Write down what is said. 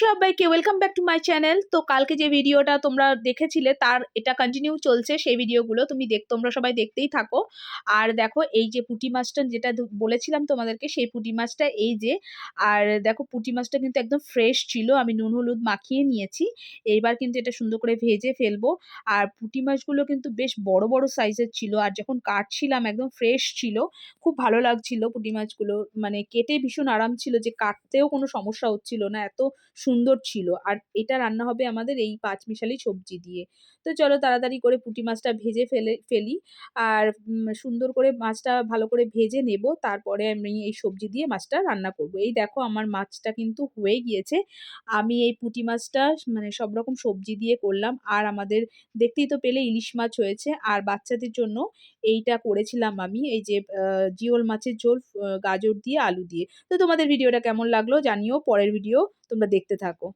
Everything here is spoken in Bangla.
সবাইকে welcome back to my channel. তো কালকে যে ভিডিওটা তোমরা দেখেছিলে তার এটা কন্টিনিউ চলছে, সেই ভিডিওগুলো তোমরা সবাই দেখতেই থাকো। আর দেখো এই যে পুঁটি মাছটা যেটা বলেছিলাম তোমাদেরকে, সেই পুঁটি মাছটা এই যে। আর দেখো পুঁটি মাছটা কিন্তু একদম ফ্রেশ ছিল, আমি নুন হলুদ মাখিয়ে নিয়েছি। এইবার কিন্তু এটা সুন্দর করে ভেজে ফেলবো। আর পুঁটি মাছগুলো কিন্তু বেশ বড় বড় সাইজের ছিল, আর যখন কাটছিলাম একদম ফ্রেশ ছিল, খুব ভালো লাগছিল পুঁটি মাছগুলো। মানে কেটে ভীষণ আরাম ছিল, যে কাটতেও কোনো সমস্যা হচ্ছিল না, এত সুন্দর ছিল। আর এটা রান্না হবে আমাদের এই পাঁচমিশালি সবজি দিয়ে। তো চলো তাড়াতাড়ি করে পুঁটি মাছটা ভেজে ফেলি। আর সুন্দর করে মাছটা ভালো করে ভেজে নেব, তারপরে আমি এই সবজি দিয়ে মাছটা রান্না করব। এই দেখো আমার মাছটা কিন্তু হয়ে গিয়েছে। আমি এই পুঁটি মাছটা মানে সব রকম সবজি দিয়ে করলাম, আর আমাদের দেখতেই তো পেলে ইলিশ মাছ হয়েছে। আর বাচ্চাদের জন্য এইটা করেছিলাম আমি, এই যে জিওল মাছের ঝোল, গাজর দিয়ে আলু দিয়ে। তো তোমাদের ভিডিওটা কেমন লাগলো জানিও, পরের ভিডিও তোমরা দেখতে থাকো।